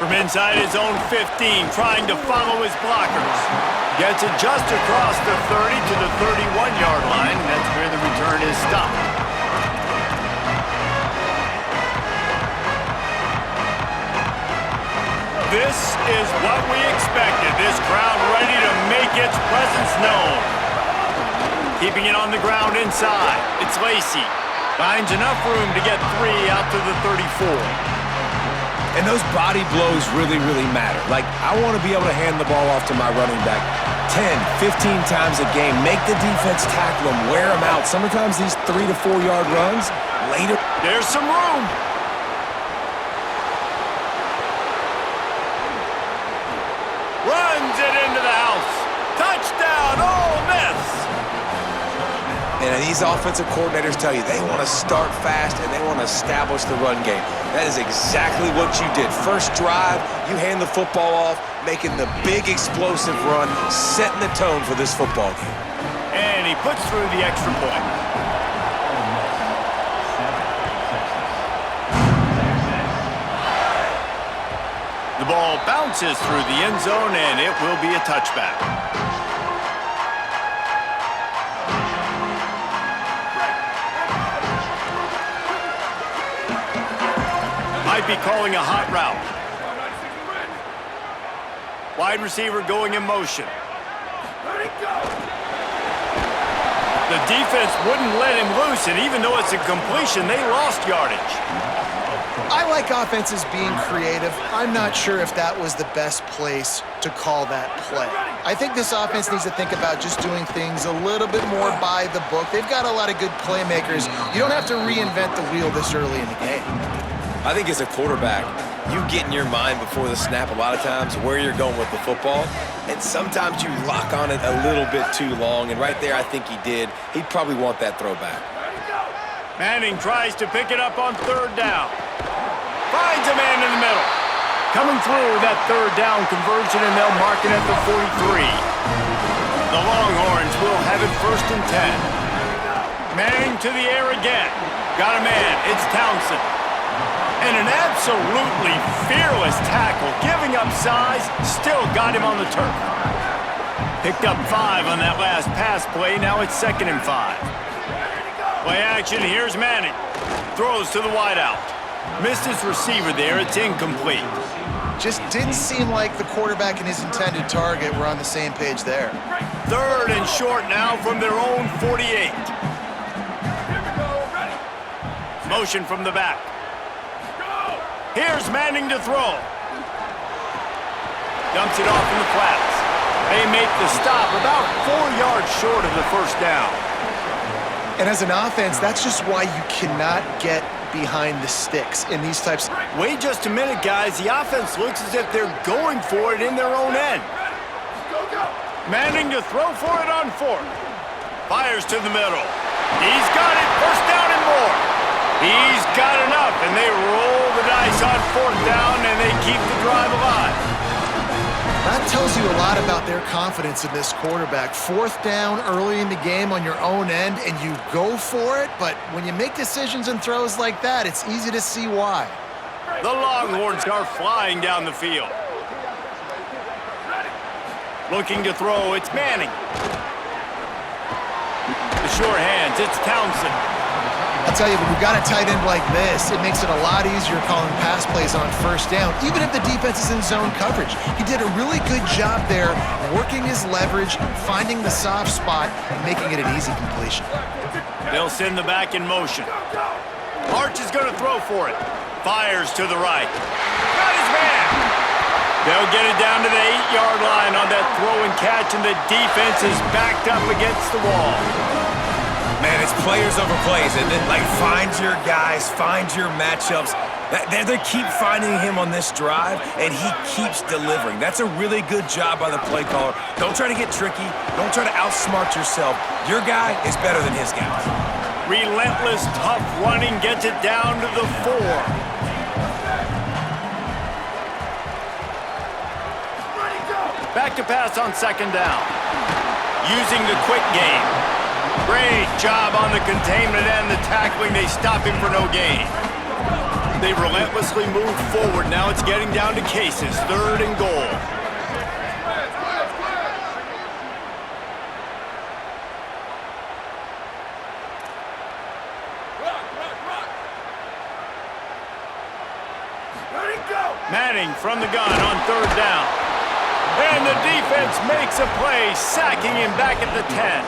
From inside his own 15, trying to follow his blockers. Gets it just across the 30 to the 31-yard line. That's where the return is stopped. This is what we expected. This crowd ready to make its presence known. Keeping it on the ground inside. It's Lacy. Finds enough room to get 3 out to the 34. And those body blows really, really matter. Like, I want to be able to hand the ball off to my running back 10, 15 times a game. Make the defense tackle them, wear them out. Sometimes these 3 to 4 yard runs, later. There's some room. Runs it into the house. Touchdown, Ole Miss. And these offensive coordinators tell you they want to start fast and they want to establish the run game. That is exactly what you did. First drive, you hand the football off, making the big explosive run, setting the tone for this football game. And he puts through the extra point. The ball bounces through the end zone, and it will be a touchback. Might be calling a hot route. Wide receiver going in motion. The defense wouldn't let him loose, and even though it's a completion, they lost yardage. I like offenses being creative. I'm not sure if that was the best place to call that play. I think this offense needs to think about just doing things a little bit more by the book. They've got a lot of good playmakers. You don't have to reinvent the wheel this early in the game. I think as a quarterback, you get in your mind before the snap a lot of times where you're going with the football, and sometimes you lock on it a little bit too long, and right there I think he did. He'd probably want that throwback. Manning tries to pick it up on third down. Finds a man in the middle. Coming through that third down conversion, and they'll mark it at the 43. The Longhorns will have it 1st and 10. Manning to the air again. Got a man. It's Townsend. And an absolutely fearless tackle, giving up size, still got him on the turf. Picked up 5 on that last pass play. Now it's 2nd and 5. Play action. Here's Manning. Throws to the wideout. Missed his receiver there. It's incomplete. Just didn't seem like the quarterback and his intended target were on the same page there. 3rd and short now from their own 48. Motion from the back. Here's Manning to throw. Dumps it off in the flats. They make the stop about 4 yards short of the 1st down. And as an offense, that's just why you cannot get behind the sticks in these types. Wait just a minute, guys. The offense looks as if they're going for it in their own end. Manning to throw for it on 4th. Fires to the middle. He's got it. 1st down and more. He's got enough, and they roll the dice on 4th down, and they keep the drive alive. That tells you a lot about their confidence in this quarterback. 4th down early in the game on your own end, and you go for it, but when you make decisions and throws like that, it's easy to see why. The Longhorns are flying down the field. Looking to throw, it's Manning. The sure hands, it's Townsend. I'll tell you, when you've got a tight end like this, it makes it a lot easier calling pass plays on 1st down, even if the defense is in zone coverage. He did a really good job there, working his leverage, finding the soft spot, and making it an easy completion. They'll send the back in motion. Arch is going to throw for it. Fires to the right. Got his man. They'll get it down to the 8-yard line on that throw and catch, and the defense is backed up against the wall. Man, it's players over plays, and then, like, find your guys, find your matchups. They keep finding him on this drive, and he keeps delivering. That's a really good job by the play caller. Don't try to get tricky. Don't try to outsmart yourself. Your guy is better than his guys. Relentless, tough running gets it down to the 4. Back to pass on 2nd down. Using the quick game. Great job on the containment and the tackling. They stop him for no gain. They've relentlessly moved forward. Now it's getting down to cases. 3rd and goal. Manning from the gun on 3rd down. And the defense makes a play, sacking him back at the 10.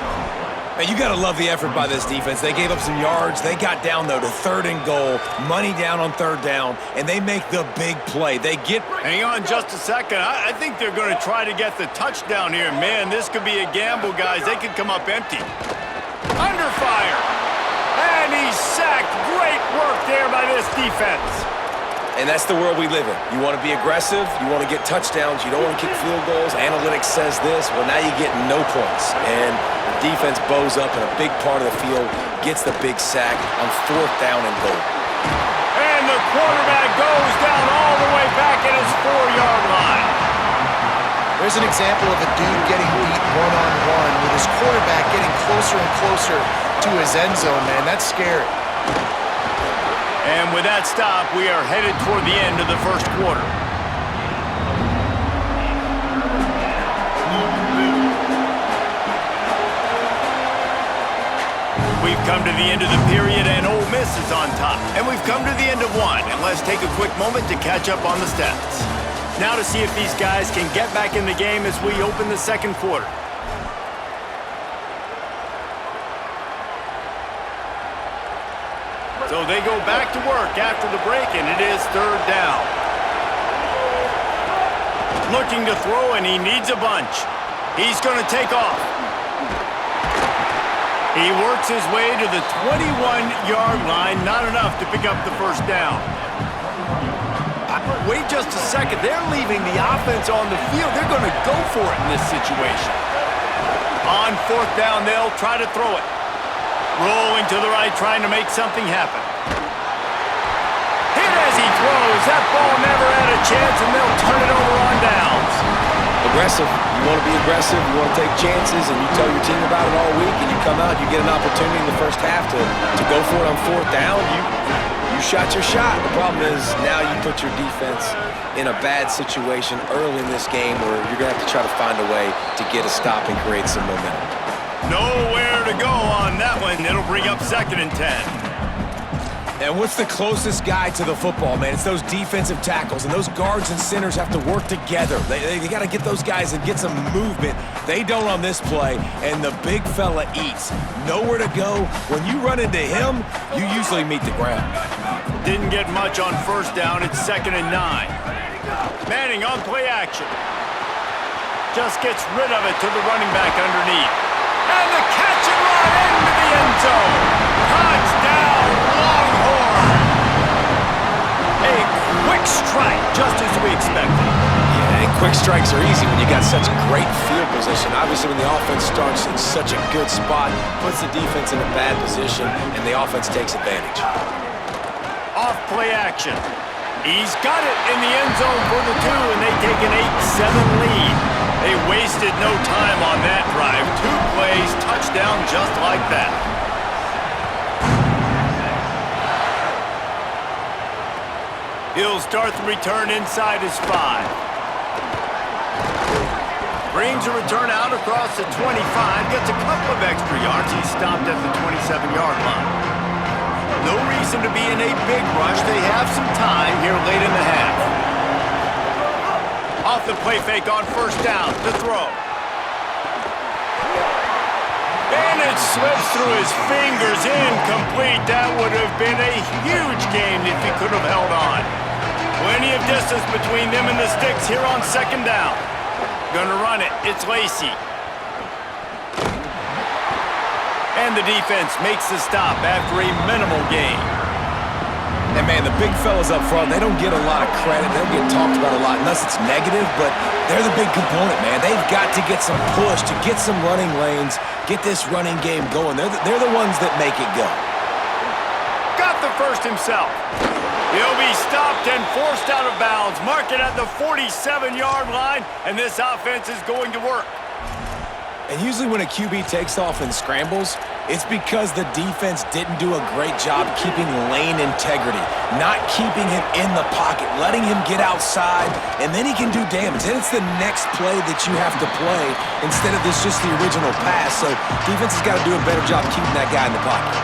Man, you got to love the effort by this defense. They gave up some yards. They got down, though, to 3rd and goal, money down on 3rd down, and they make the big play. They get... Hang on just a second. I think they're going to try to get the touchdown here. Man, this could be a gamble, guys. They could come up empty. Under fire. And he's sacked. Great work there by this defense. And that's the world we live in. You want to be aggressive, you want to get touchdowns, you don't want to kick field goals. Analytics says this, well, now you get no points. And the defense bows up in a big part of the field, gets the big sack on 4th down and goal. And the quarterback goes down all the way back at his 4-yard line. There's an example of a dude getting beat one-on-one with his quarterback getting closer and closer to his end zone, man. That's scary. And with that stop, we are headed toward the end of the 1st quarter. We've come to the end of the period, and Ole Miss is on top. And we've come to the end of one, and let's take a quick moment to catch up on the stats. Now to see if these guys can get back in the game as we open the 2nd quarter. So they go back to work after the break, and it is 3rd down. Looking to throw, and he needs a bunch. He's going to take off. He works his way to the 21-yard line. Not enough to pick up the 1st down. Wait just a second. They're leaving the offense on the field. They're going to go for it in this situation. On 4th down, they'll try to throw it. Rolling to the right, trying to make something happen. Hit as he throws. That ball never had a chance, and they'll turn it over on downs. Aggressive. You want to be aggressive. You want to take chances, and you tell your team about it all week, and you come out, you get an opportunity in the 1st half to go for it on 4th down. You shot your shot. The problem is now you put your defense in a bad situation early in this game where you're going to have to try to find a way to get a stop and create some momentum. Nowhere to go on that one. It'll bring up 2nd and 10. And what's the closest guy to the football, man? It's those defensive tackles, and those guards and centers have to work together. They got to get those guys and get some movement. They don't on this play, and the big fella eats. Nowhere to go. When you run into him, you usually meet the ground. Didn't get much on 1st down. It's 2nd and 9. Manning on play action. Just gets rid of it to the running back underneath. And the catch and run into the end zone. Touchdown, Longhorn. A quick strike, just as we expected. Yeah, and quick strikes are easy when you got such great field position. Obviously, when the offense starts in such a good spot, puts the defense in a bad position, and the offense takes advantage. Off play action. He's got it in the end zone for the 2, and they take an 8-7 lead. They wasted no time on that drive. 2 plays, touchdown just like that. He'll start the return inside his 5. Brings a return out across the 25. Gets a couple of extra yards. He's stopped at the 27-yard line. No reason to be in a big rush. They have some time here late in the half. Off the play fake on 1st down. The throw. And it slips through his fingers. Incomplete. That would have been a huge game if he could have held on. Plenty of distance between them and the sticks here on 2nd down. Gonna run it. It's Lacy. And the defense makes the stop after a minimal gain. And, man, the big fellas up front, they don't get a lot of credit. They don't get talked about a lot unless it's negative, but they're the big component, man. They've got to get some push, to get some running lanes, get this running game going. They're the ones that make it go. Got the first himself. He'll be stopped and forced out of bounds. Mark it at the 47-yard line, and this offense is going to work. And usually when a QB takes off and scrambles, It's because the defense didn't do a great job keeping lane integrity, not keeping him in the pocket, letting him get outside, and then he can do damage. Then it's the next play that you have to play instead of this just the original pass. So defense has got to do a better job keeping that guy in the pocket.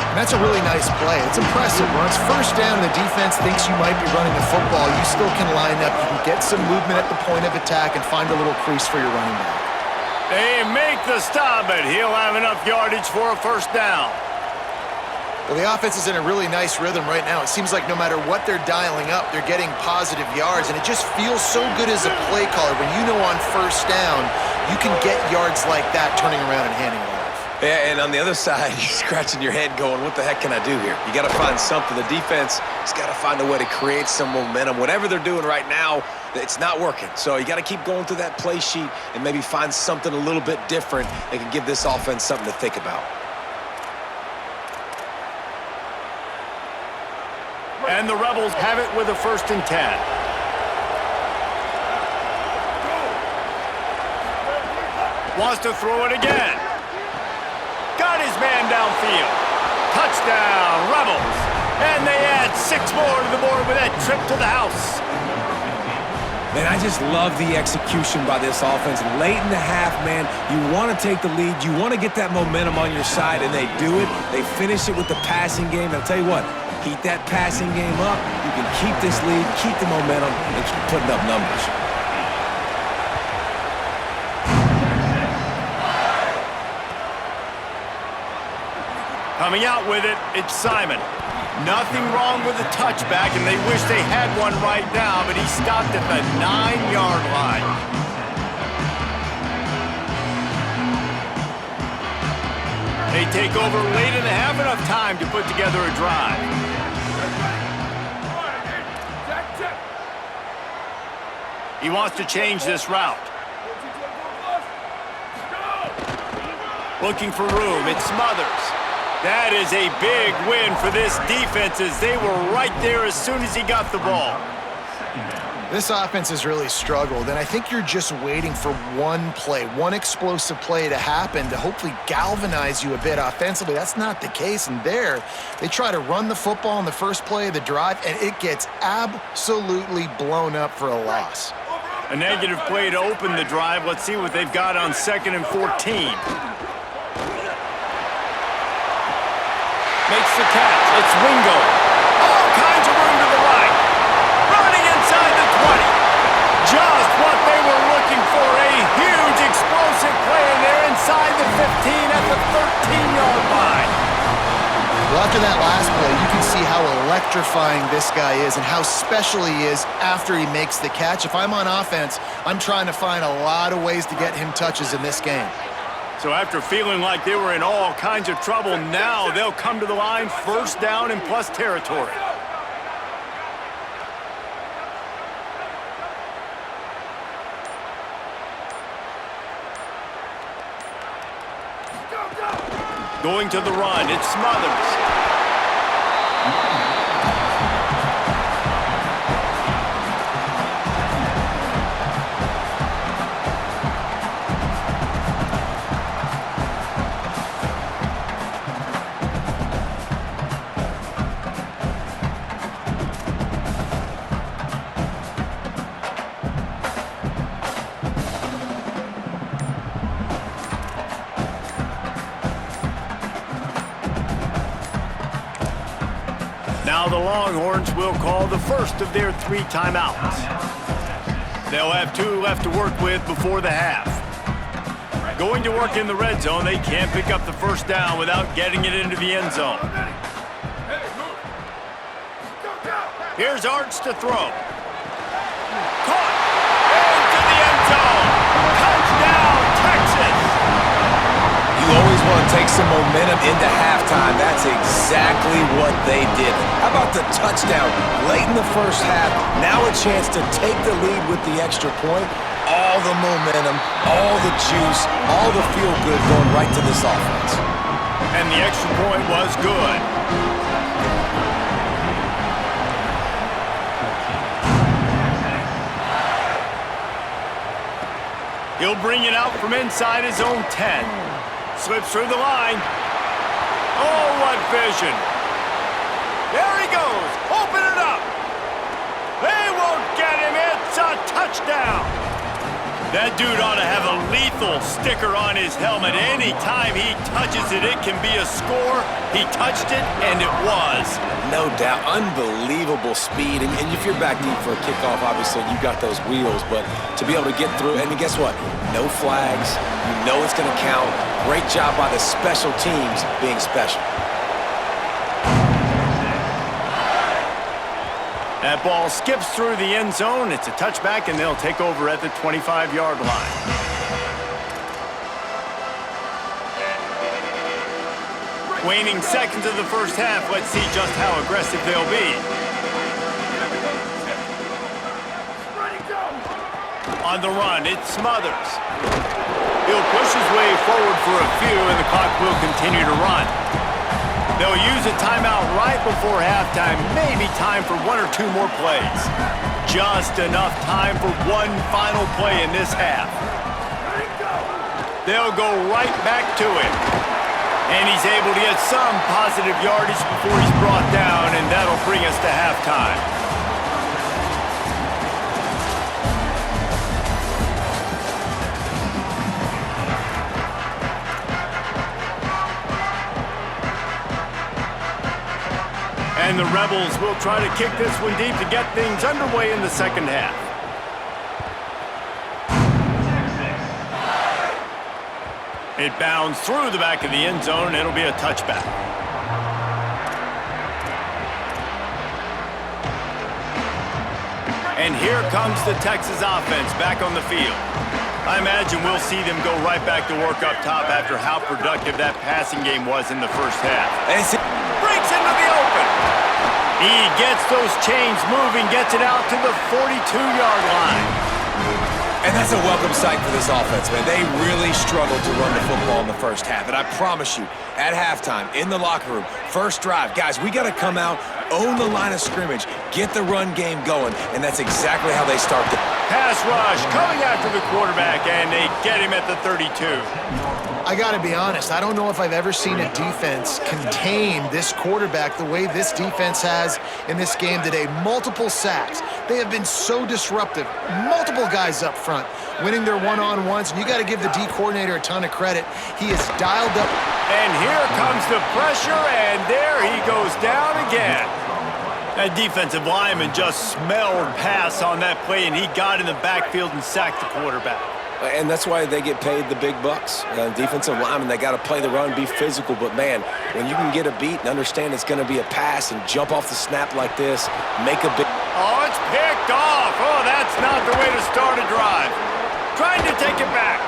And that's a really nice play. It's impressive. When it's first down and the defense thinks you might be running the football, you still can line up. You can get some movement at the point of attack and find a little crease for your running back. They make the stop, but he'll have enough yardage for a first down. Well, the offense is in a really nice rhythm right now. It seems like no matter what they're dialing up, they're getting positive yards, and it just feels so good as a play caller when you know on first down you can get yards like that turning around and handing it off. Yeah, and on the other side, you're scratching your head going, what the heck can I do here? You got to find something. The defense has got to find a way to create some momentum. Whatever they're doing right now, it's not working. So you got to keep going through that play sheet and maybe find something a little bit different that can give this offense something to think about. And the Rebels have it with a 1st and 10. Wants to throw it again. Got his man downfield. Touchdown, Rebels. And they add 6 more to the board with that trip to the house. Man, I just love the execution by this offense. Late in the half, man, you want to take the lead. You want to get that momentum on your side, and they do it. They finish it with the passing game. I'll tell you what, keep that passing game up. You can keep this lead, keep the momentum, and keep putting up numbers. Coming out with it, it's Simon. Nothing wrong with the touchback, and they wish they had one right now, but he stopped at the 9-yard line. They take over late in the half, enough time to put together a drive. He wants to change this route. Looking for room, it's Smothers. That is a big win for this defense as they were right there as soon as he got the ball. This offense has really struggled, and I think you're just waiting for one play, one explosive play to happen to hopefully galvanize you a bit offensively. That's not the case, and there, they try to run the football on the first play of the drive, and it gets absolutely blown up for a loss. A negative play to open the drive. Let's see what they've got on 2nd and 14. Makes the catch. It's Wingo. All kinds of room to the right. Running inside the 20. Just what they were looking for. A huge explosive play, and they're inside the 15 at the 13-yard line. Well, after that last play, you can see how electrifying this guy is and how special he is after he makes the catch. If I'm on offense, I'm trying to find a lot of ways to get him touches in this game. So after feeling like they were in all kinds of trouble, now they'll come to the line, 1st down and plus territory. Going to the run, it's Smothers. Now the Longhorns will call the first of their 3 timeouts. They'll have 2 left to work with before the half. Going to work in the red zone, they can't pick up the 1st down without getting it into the end zone. Here's Arts to throw. Caught! Into the end zone! Touchdown, Texas! You always want to take some momentum into halftime. That's exactly what they did. How about the touchdown late in the first half? Now a chance to take the lead with the extra point. All the momentum, all the juice, all the feel-good going right to this offense. And the extra point was good. He'll bring it out from inside his own 10. Slips through the line. Oh, what vision. There he goes. Open it up. They won't get him. It's a touchdown. That dude ought to have a lethal sticker on his helmet. Anytime he touches it, it can be a score. He touched it, and it was. No doubt. Unbelievable speed. And if you're back deep for a kickoff, obviously, you got those wheels. But to be able to get through, and guess what? No flags. You know it's going to count. Great job by the special teams being special. That ball skips through the end zone. It's a touchback, and they'll take over at the 25-yard line. Waning seconds of the first half. Let's see just how aggressive they'll be. On the run, it's Smothers. He'll push his way forward for a few, and the clock will continue to run. They'll use a timeout right before halftime, maybe time for one or two more plays. Just enough time for one final play in this half. They'll go right back to him. And he's able to get some positive yardage before he's brought down, and that'll bring us to halftime. And the Rebels will try to kick this one deep to get things underway in the second half. It bounds through the back of the end zone. It'll be a touchback. And here comes the Texas offense back on the field. I imagine we'll see them go right back to work up top after how productive that passing game was in the first half. And breaks into the open. He gets those chains moving, gets it out to the 42-yard line. And that's a welcome sight for this offense, man. They really struggled to run the football in the first half. And I promise you, at halftime, in the locker room, first drive, guys, we got to come out, own the line of scrimmage, get the run game going, and that's exactly how they start the pass rush coming after the quarterback, and they get him at the 32. I got to be honest, I don't know if I've ever seen a defense contain this quarterback the way this defense has in this game today. Multiple sacks. They have been so disruptive. Multiple guys up front winning their one-on-ones, and you got to give the D coordinator a ton of credit. He is dialed up. And here comes the pressure, and there he goes down again. That defensive lineman just smelled pass on that play, and he got in the backfield and sacked the quarterback. And that's why they get paid the big bucks. Defensive linemen, they got to play the run, be physical. But, man, when you can get a beat and understand it's going to be a pass and jump off the snap like this, make a big... Oh, it's picked off. Oh, that's not the way to start a drive. Trying to take it back.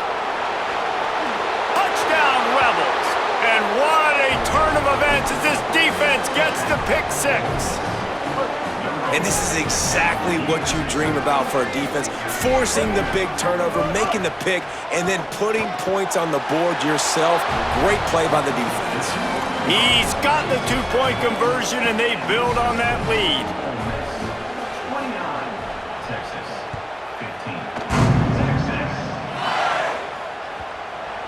Touchdown, Rebels. And what a turn of events as this defense gets the pick six. And this is exactly what you dream about for a defense, forcing the big turnover, making the pick, and then putting points on the board yourself. Great play by the defense. He's got the two-point conversion, and they build on that lead. 29, Texas, 15, Texas.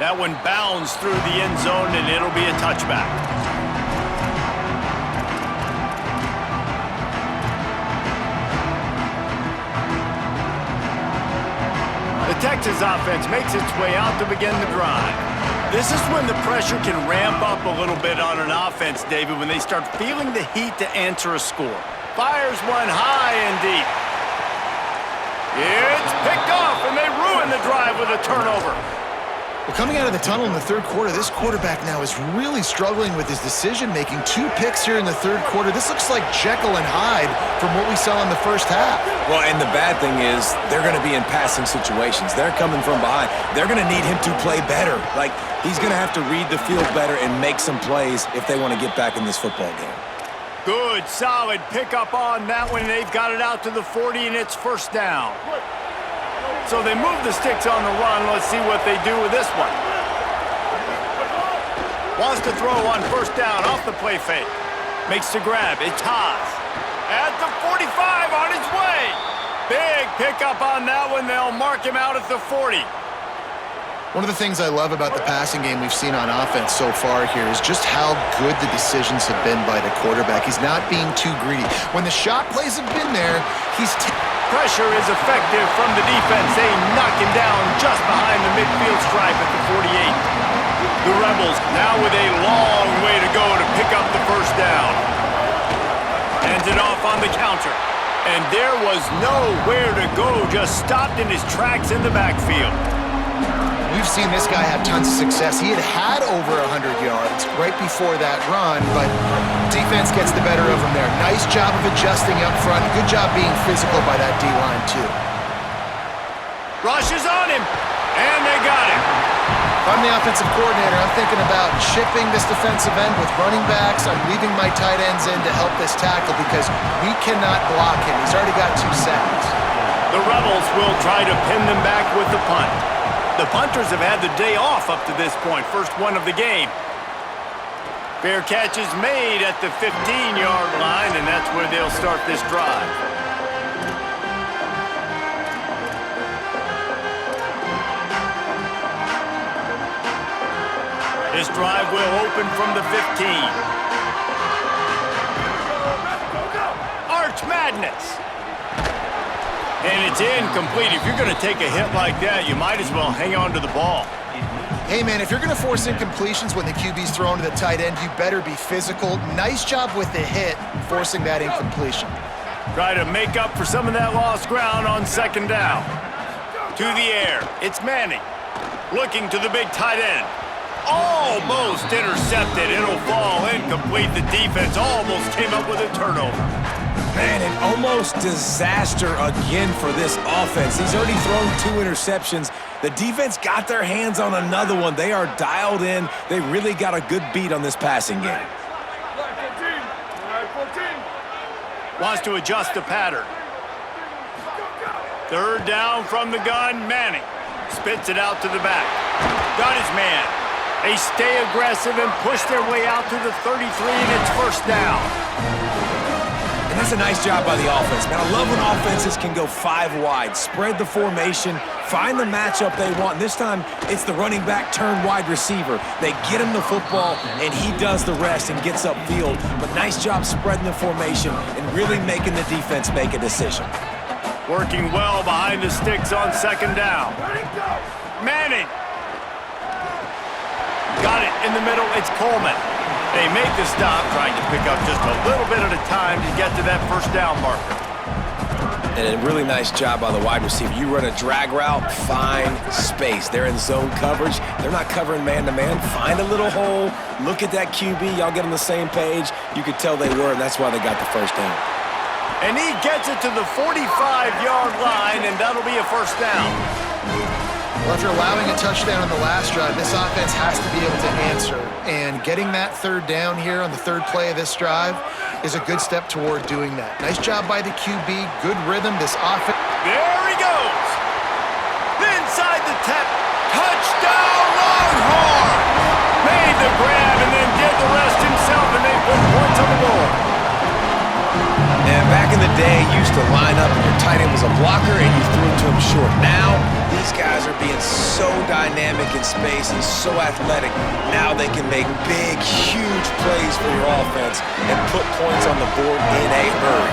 That one bounds through the end zone, and it'll be a touchback. The Texas offense makes its way out to begin the drive. This is when the pressure can ramp up a little bit on an offense, David, when they start feeling the heat to answer a score. Fires one high and deep. It's picked off, and they ruin the drive with a turnover. Well, coming out of the tunnel in the third quarter, this quarterback now is really struggling with his decision-making. 2 picks here in the third quarter. This looks like Jekyll and Hyde from what we saw in the first half. Well, and the bad thing is they're going to be in passing situations. They're coming from behind. They're going to need him to play better. Like, he's going to have to read the field better and make some plays if they want to get back in this football game. Good, solid pickup on that one. They've got it out to the 40, and it's first down. So they move the sticks on the run. Let's see what they do with this one. Wants to throw on first down off the play fake. Makes the grab. It's Haas. At the 45 on his way. Big pickup on that one. They'll mark him out at the 40. One of the things I love about the passing game we've seen on offense so far here is just how good the decisions have been by the quarterback. He's not being too greedy. When the shot plays have been there, he's... Pressure is effective from the defense. They knock him down just behind the midfield stripe at the 48. The Rebels now with a long way to go to pick up the first down. Hands it off on the counter. And there was nowhere to go, just stopped in his tracks in the backfield. We've seen this guy have tons of success. He had over 100 yards right before that run, but defense gets the better of him there. Nice job of adjusting up front. Good job being physical by that D-line, too. Rush is on him, and they got him. If I'm the offensive coordinator, I'm thinking about chipping this defensive end with running backs. I'm leaving my tight ends in to help this tackle because we cannot block him. He's already got 2 sacks. The Rebels will try to pin them back with the punt. The punters have had the day off up to this point, first one of the game. Fair catch is made at the 15-yard line, and that's where they'll start this drive. This drive will open from the 15. Arch Madness. And it's incomplete. If you're going to take a hit like that, you might as well hang on to the ball. Hey, man, if you're going to force incompletions when the QB's thrown to the tight end, you better be physical. Nice job with the hit, forcing that incompletion. Try to make up for some of that lost ground on second down. To the air, it's Manning. Looking to the big tight end. Almost intercepted. It'll fall incomplete. The defense almost came up with a turnover. Man, an almost disaster again for this offense. He's already thrown 2 interceptions. The defense got their hands on another one. They are dialed in. They really got a good beat on this passing game. Wants to adjust the pattern. Third down from the gun, Manning. Spits it out to the back. Got his man. They stay aggressive and push their way out to the 33, and it's first down. And that's a nice job by the offense, man. I love when offenses can go 5 wide, spread the formation, find the matchup they want. And this time, it's the running back turned wide receiver. They get him the football, and he does the rest and gets upfield. But nice job spreading the formation and really making the defense make a decision. Working well behind the sticks on second down. Manning. Got it in the middle. It's Coleman. They make the stop, trying to pick up just a little bit at a time to get to that first down marker. And a really nice job by the wide receiver. You run a drag route, find space. They're in zone coverage. They're not covering man-to-man. Find a little hole. Look at that QB. Y'all get on the same page. You could tell they were, and that's why they got the first down. And he gets it to the 45-yard line, and that'll be a first down. Well, after allowing a touchdown on the last drive, this offense has to be able to answer. And getting that third down here on the third play of this drive is a good step toward doing that. Nice job by the QB. Good rhythm. This offense. There he goes. Inside the 10. Touchdown, Longhorn. Made the grab and then did the rest himself, and they put points on the board. And back in the day, you used to line up and your tight end was a blocker and you threw it to him short. Now, these guys are being so dynamic in space and so athletic. Now they can make big, huge plays for your offense and put points on the board in a hurry.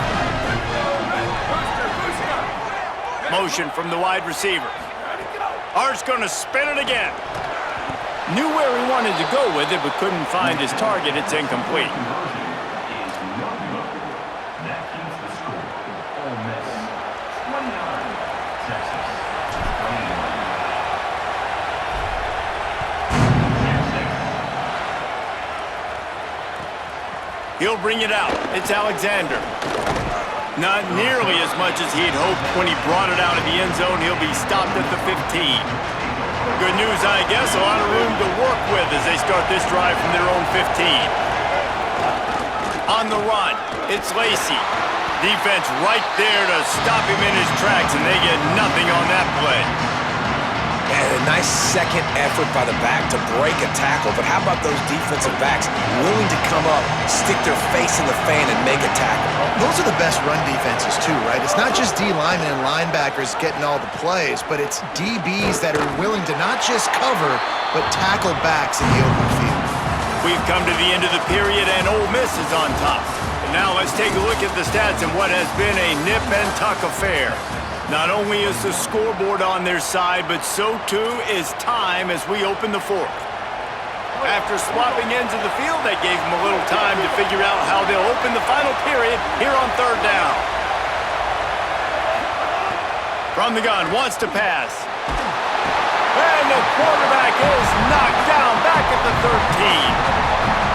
Motion from the wide receiver. Art's going to spin it again. Knew where he wanted to go with it, but couldn't find his target. It's incomplete. He'll bring it out. It's Alexander. Not nearly as much as he'd hoped when he brought it out of the end zone. He'll be stopped at the 15. Good news, I guess. A lot of room to work with as they start this drive from their own 15. On the run, it's Lacy. Defense right there to stop him in his tracks, and they get nothing on that play. And a nice second effort by the back to break a tackle. But how about those defensive backs willing to come up, stick their face in the fan, and make a tackle? Those are the best run defenses too, right? It's not just D linemen and linebackers getting all the plays, but it's DBs that are willing to not just cover, but tackle backs in the open field. We've come to the end of the period, and Ole Miss is on top. And now let's take a look at the stats in what has been a nip-and-tuck affair. Not only is the scoreboard on their side, but so too is time as we open the fourth. After swapping ends of the field, that gave them a little time to figure out how they'll open the final period here on third down. From the gun, wants to pass. And the quarterback is knocked down back at the 13.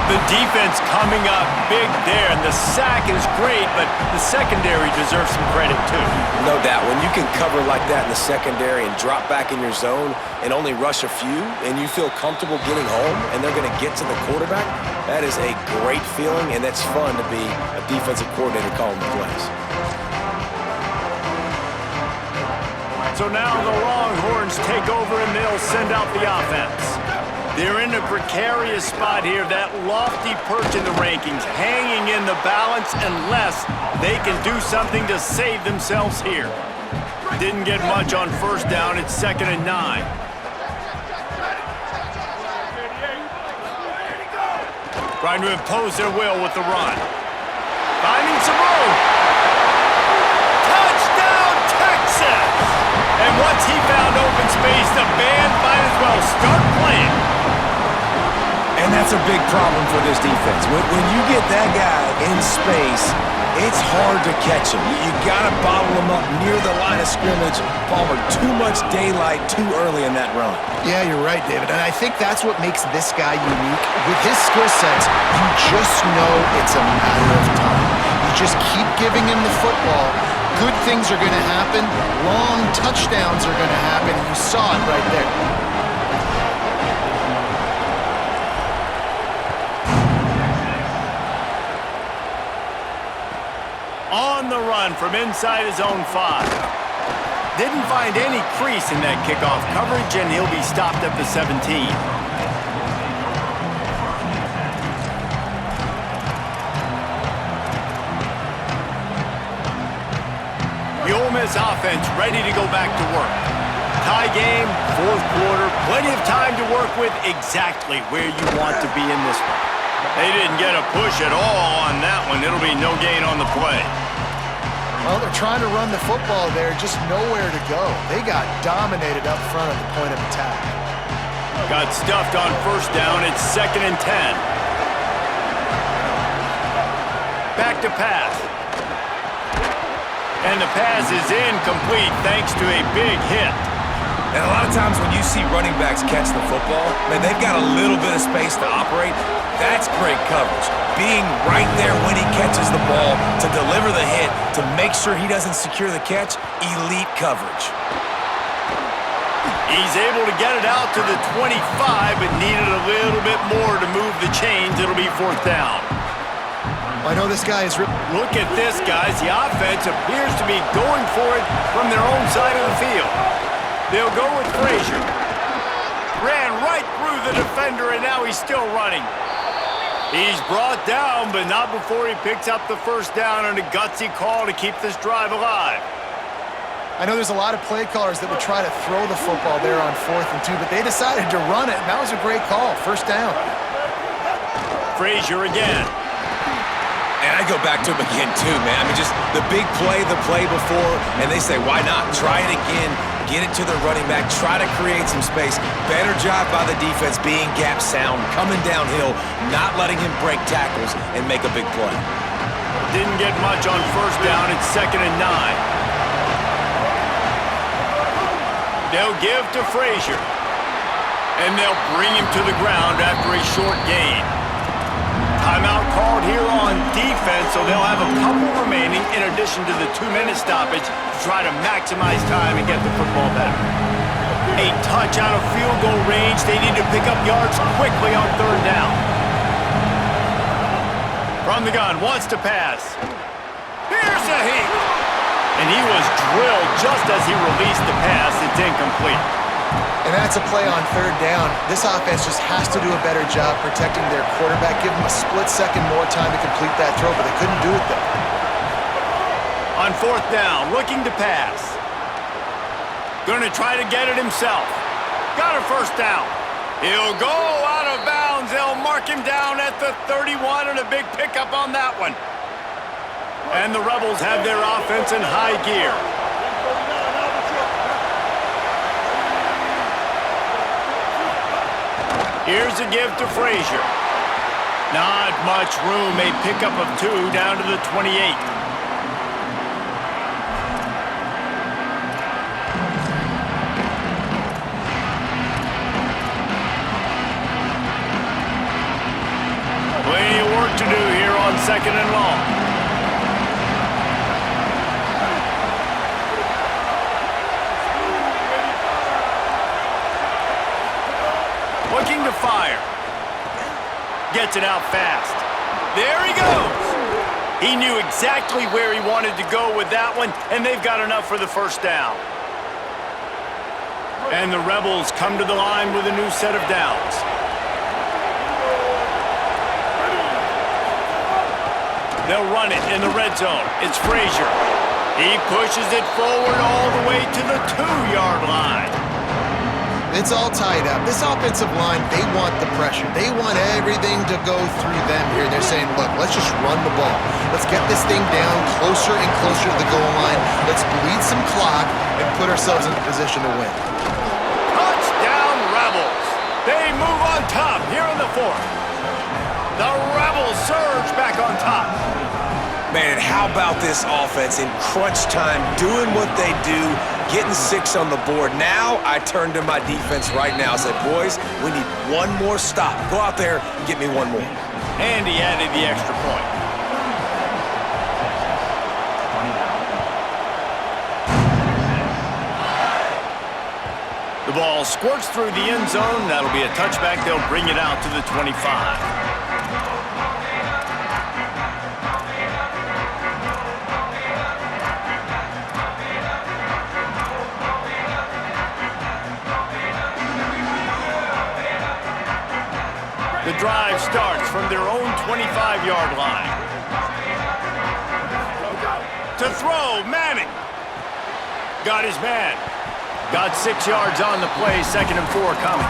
The defense coming up big there, and the sack is great, but the secondary deserves some credit too. No doubt. When you can cover like that in the secondary and drop back in your zone and only rush a few, and you feel comfortable getting home and they're going to get to the quarterback, that is a great feeling, and that's fun to be a defensive coordinator calling the plays. So now the Longhorns take over and they'll send out the offense. They're in a precarious spot here, that lofty perch in the rankings, hanging in the balance unless they can do something to save themselves here. Didn't get much on first down. It's 2nd and 9. Trying to impose their will with the run. Finding some room. Touchdown, Texas! And once he found open space, the band might as well start playing. And that's a big problem for this defense. When you get that guy in space, it's hard to catch him. You got to bottle him up near the line of scrimmage. Palmer, too much daylight too early in that run. Yeah, you're right, David. And I think that's what makes this guy unique. With his skill sets, you just know it's a matter of time. You just keep giving him the football. Good things are going to happen. Long touchdowns are going to happen. You saw it right there. On the run from inside his own 5. Didn't find any crease in that kickoff coverage, and he'll be stopped at the 17. The Ole Miss offense ready to go back to work. Tie game, fourth quarter, plenty of time to work with, exactly where you want to be in this one. They didn't get a push at all on that one. It'll be no gain on the play. Well, they're trying to run the football there, just nowhere to go. They got dominated up front at the point of attack. Got stuffed on first down. It's 2nd and 10. Back to pass. And the pass is incomplete thanks to a big hit. And a lot of times when you see running backs catch the football, man, they've got a little bit of space to operate. That's great coverage. Being right there when he catches the ball to deliver the hit, to make sure he doesn't secure the catch, elite coverage. He's able to get it out to the 25, but needed a little bit more to move the chains. It'll be 4th down. I know this guy is... Look at this, guys. The offense appears to be going for it from their own side of the field. They'll go with Frazier. Ran right through the defender, and now he's still running. He's brought down, but not before he picks up the first down on a gutsy call to keep this drive alive. I know there's a lot of play callers that would try to throw the football there on 4th and 2, but they decided to run it, and that was a great call. First down. Frazier again. And I go back to him again, too, man. I mean, just the big play, the play before, and they say, why not? Try it again. Get it to the running back. Try to create some space. Better job by the defense being gap sound, coming downhill, not letting him break tackles and make a big play. Didn't get much on first down. It's 2nd and 9. They'll give to Frazier. And they'll bring him to the ground after a short gain. Timeout called here on defense, so they'll have a couple remaining in addition to the 2-minute stoppage to try to maximize time and get the football back. A touch out of field goal range. They need to pick up yards quickly on third down. From the gun, wants to pass. Here's a heat. And he was drilled just as he released the pass. It's incomplete. And that's a play on third down. This offense just has to do a better job protecting their quarterback. Give them a split second more time to complete that throw, but they couldn't do it there. On fourth down, looking to pass. Going to try to get it himself. Got a first down. He'll go out of bounds. They'll mark him down at the 31 and a big pickup on that one. And the Rebels have their offense in high gear. Here's a give to Frazier. Not much room. A pickup of 2 down to the 28. Plenty of work to do here on second and long. Looking to fire. Gets it out fast. There he goes. He knew exactly where he wanted to go with that one, and they've got enough for the first down. And the Rebels come to the line with a new set of downs. They'll run it in the red zone. It's Frazier. He pushes it forward all the way to the 2-yard line. It's all tied up. This offensive line, they want the pressure. They want everything to go through them here. They're saying, look, let's just run the ball. Let's get this thing down closer and closer to the goal line. Let's bleed some clock and put ourselves in a position to win. Touchdown, Rebels. They move on top here in the fourth. The Rebels surge back on top. Man, and how about this offense in crunch time, doing what they do, getting 6 on the board. Now I turn to my defense right now and say, boys, we need one more stop. Go out there, get me one more. And he added the extra point. The ball squirts through the end zone. That'll be a touchback. They'll bring it out to the 25. The drive starts from their own 25-yard line. To throw, Manning. Got his man. Got 6 yards on the play, 2nd and 4 coming.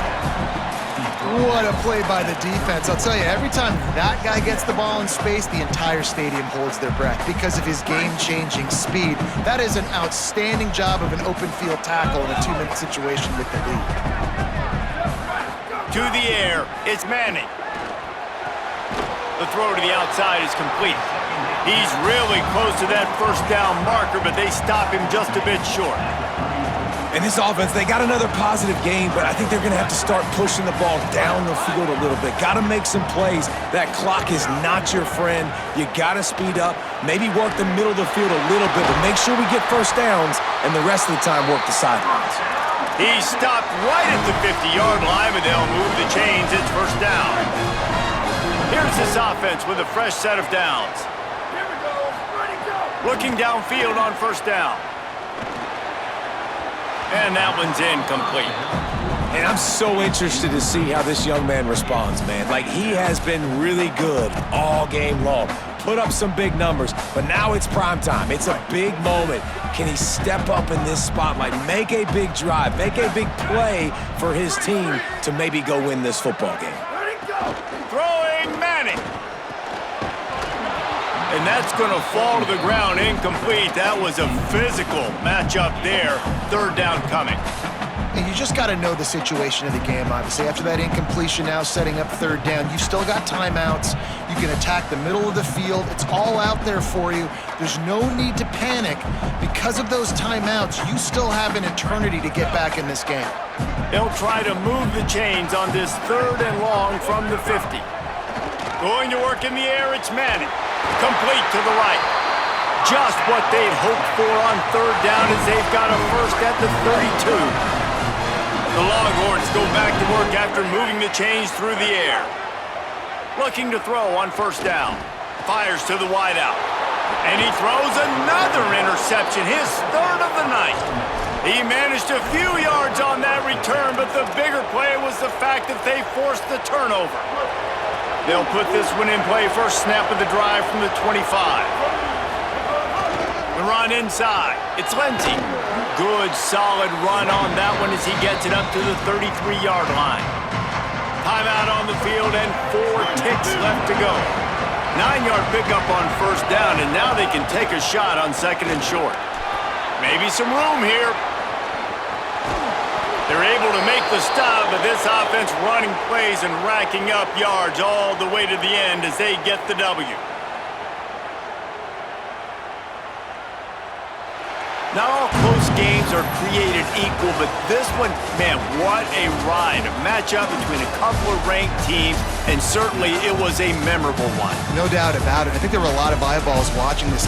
What a play by the defense. I'll tell you, every time that guy gets the ball in space, the entire stadium holds their breath because of his game-changing speed. That is an outstanding job of an open field tackle in a 2-minute situation with the lead. To the air, it's Manning. The throw to the outside is complete. He's really close to that first down marker, but they stop him just a bit short. And this offense, they got another positive game, but I think they're going to have to start pushing the ball down the field a little bit. Got to make some plays. That clock is not your friend. You got to speed up, maybe work the middle of the field a little bit, but make sure we get first downs, and the rest of the time work the sidelines. He's stopped right at the 50-yard line, but they'll move the chains. It's first down. Here's this offense with a fresh set of downs. Here we go. Ready, go. Looking downfield on first down. And that one's incomplete. And I'm so interested to see how this young man responds, man. Like, he has been really good all game long. Put up some big numbers, but now it's prime time. It's a big moment. Can he step up in this spotlight, make a big drive, make a big play for his team to maybe go win this football game? Ready, go. Throwing Manning. And that's going to fall to the ground incomplete. That was a physical matchup there. Third down coming. And you just got to know the situation of the game, obviously. After that incompletion, now setting up third down, you've still got timeouts. You can attack the middle of the field. It's all out there for you. There's no need to panic. Because of those timeouts, you still have an eternity to get back in this game. They'll try to move the chains on this third and long from the 50. Going to work in the air, it's Manning. Complete to the right. Just what they'd hoped for on third down as they've got a first at the 32. The Longhorns go back to work after moving the chains through the air. Looking to throw on first down. Fires to the wideout. And he throws another interception, his third of the night. He managed a few yards on that return, but the bigger play was the fact that they forced the turnover. They'll put this one in play first snap of the drive from the 25. The run inside. It's Lindsey. Good, solid run on that one as he gets it up to the 33-yard line. Timeout on the field and 4 ticks left to go. 9-yard pickup on first down, and now they can take a shot on second and short. Maybe some room here. They're able to make the stop, but this offense running plays and racking up yards all the way to the end as they get the W. Not all close games are created equal, but this one, man, what a ride. A matchup between a couple of ranked teams, and certainly it was a memorable one. No doubt about it. I think there were a lot of eyeballs watching this game.